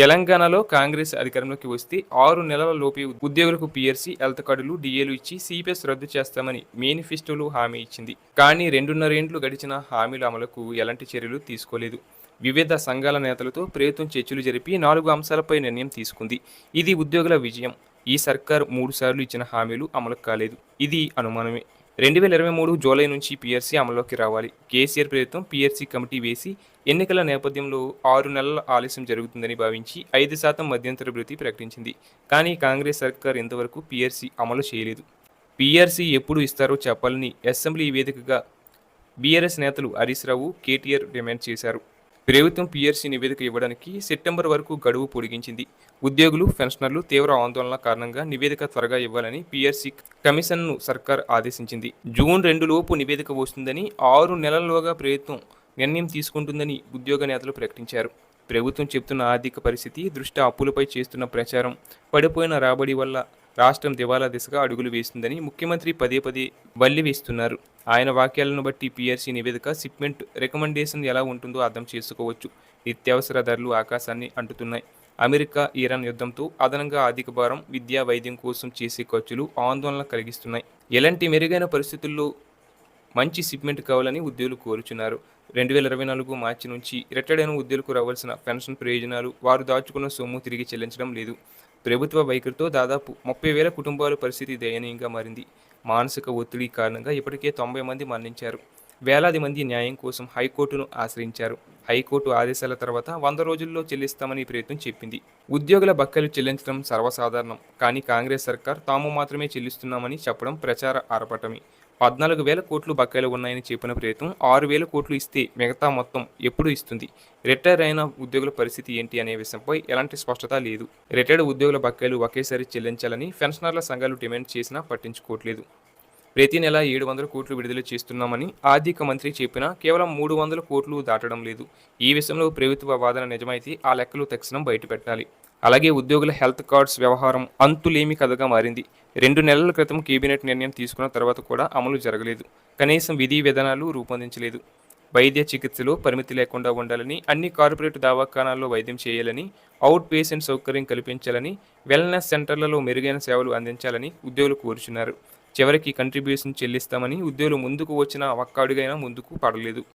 తెలంగాణలో కాంగ్రెస్ అధికారంలోకి వస్తే 6 నెలల లోపే ఉద్యోగులకు పీఆర్సీ, హెల్త్ కార్డులు, డీఏలు ఇచ్చి సిపిఎస్ రద్దు చేస్తామని మేనిఫెస్టోలో హామీ ఇచ్చింది. కానీ 2.5 ఏండ్లు గడిచిన హామీల అమలుకు ఎలాంటి చర్యలు తీసుకోలేదు. వివిధ సంఘాల నేతలతో ప్రభుత్వం చర్చలు జరిపి 4 అంశాలపై నిర్ణయం తీసుకుంది. ఇది ఉద్యోగుల విజయం. ఈ సర్కార్ 3 సార్లు ఇచ్చిన హామీలు అమలు కాలేదు. ఇది అనుమానమే. 2023 జూలై నుంచి పీఆర్సీ అమల్లోకి రావాలి. కేసీఆర్ ప్రభుత్వం పీఆర్సీ కమిటీ వేసి ఎన్నికల నేపథ్యంలో 6 నెలల ఆలస్యం జరుగుతుందని భావించి 5% మధ్యంతర భృతి ప్రకటించింది. కానీ కాంగ్రెస్ సర్కార్ ఇంతవరకు పీఆర్సీ అమలు చేయలేదు. పీఆర్సీ ఎప్పుడు ఇస్తారో చెప్పాలని అసెంబ్లీ వేదికగా బీఆర్ఎస్ నేతలు హరీష్ రావు, కేటీఆర్ డిమాండ్ చేశారు. ప్రభుత్వం పీఆర్సీ నివేదిక ఇవ్వడానికి సెప్టెంబర్ వరకు గడువు పొడిగించింది. ఉద్యోగులు, పెన్షనర్లు తీవ్ర ఆందోళన కారణంగా నివేదిక త్వరగా ఇవ్వాలని పీఆర్సీ కమిషన్ను సర్కార్ ఆదేశించింది. జూన్ 2 లోపు నివేదిక వస్తుందని, 6 నెలల్లోగా ప్రభుత్వం నిర్ణయం తీసుకుంటుందని ఉద్యోగ నేతలు ప్రకటించారు. ప్రభుత్వం చెబుతున్న ఆర్థిక పరిస్థితి దృష్ట్యా అప్పులపై చేస్తున్న ప్రచారం, పడిపోయిన రాబడి వల్ల రాష్ట్రం దివాలా దిశగా అడుగులు వేస్తుందని ముఖ్యమంత్రి పదే పదే వల్లివేస్తున్నారు. ఆయన వాక్యాలను బట్టి పీఆర్సీ నివేదిక, షిప్మెంట్ రికమెండేషన్ ఎలా ఉంటుందో అర్థం చేసుకోవచ్చు. నిత్యావసర ధరలు ఆకాశాన్ని అంటుతున్నాయి. అమెరికా, ఇరాన్ యుద్ధంతో అదనంగా ఆర్థిక భారం, విద్యా, వైద్యం కోసం చేసే ఖర్చులు ఆందోళన కలిగిస్తున్నాయి. ఎలాంటి మెరుగైన పరిస్థితుల్లో మంచి షిప్మెంట్ కావాలని ఉద్యోగులు కోరుచున్నారు. 2024 మార్చి నుంచి రిటైర్డ్ అయిన ఉద్యోగులకు రావాల్సిన పెన్షన్ ప్రయోజనాలు, వారు దాచుకున్న సొమ్ము తిరిగి చెల్లించడం లేదు. ప్రభుత్వ వైఖరితో దాదాపు 30,000 కుటుంబాల పరిస్థితి దయనీయంగా మారింది. మానసిక ఒత్తిడి కారణంగా ఇప్పటికే 90 మంది మరణించారు. వేలాది మంది న్యాయం కోసం హైకోర్టును ఆశ్రయించారు. హైకోర్టు ఆదేశాల తర్వాత 100 రోజుల్లో చెల్లిస్తామని ప్రభుత్వం చెప్పింది. ఉద్యోగుల బకాయిలు చెల్లించడం సర్వసాధారణం. కానీ కాంగ్రెస్ సర్కార్ తాము మాత్రమే చెల్లిస్తున్నామని చెప్పడం ప్రచార ఆర్భటమే. 14,000 కోట్లు బకాయిలు ఉన్నాయని చెప్పిన ప్రభుత్వం 6,000 కోట్లు ఇస్తే మిగతా మొత్తం ఎప్పుడు ఇస్తుంది? రిటైర్ అయిన ఉద్యోగుల పరిస్థితి ఏంటి అనే విషయంపై ఎలాంటి స్పష్టత లేదు. రిటైర్డ్ ఉద్యోగుల బకాయిలు ఒకేసారి చెల్లించాలని పెన్షనర్ల సంఘాలు డిమాండ్ చేసినా పట్టించుకోవట్లేదు. ప్రతి నెల 700 కోట్లు విడుదల చేస్తున్నామని ఆర్థిక మంత్రి చెప్పినా కేవలం 300 కోట్లు దాటడం లేదు. ఈ విషయంలో ప్రభుత్వ వాదన నిజమైతే ఆ లెక్కలు తక్షణం బయటపెట్టాలి. అలాగే ఉద్యోగుల హెల్త్ కార్డ్స్ వ్యవహారం అంతులేమి కథగా మారింది. 2 నెలల క్రితం కేబినెట్ నిర్ణయం తీసుకున్న తర్వాత కూడా అమలు జరగలేదు. కనీసం విధి విధానాలు రూపొందించలేదు. వైద్య చికిత్సలో పరిమితి లేకుండా ఉండాలని, అన్ని కార్పొరేట్ దవాఖానాల్లో వైద్యం చేయాలని, అవుట్ పేషెంట్ సౌకర్యం కల్పించాలని, వెల్నెస్ సెంటర్లలో మెరుగైన సేవలు అందించాలని ఉద్యోగులు కోరుచున్నారు. చివరికి కంట్రిబ్యూషన్ చెల్లిస్తామని ఉద్యోగులు ముందుకు వచ్చిన ఒక్క అడుగైనా ముందుకు పడలేదు.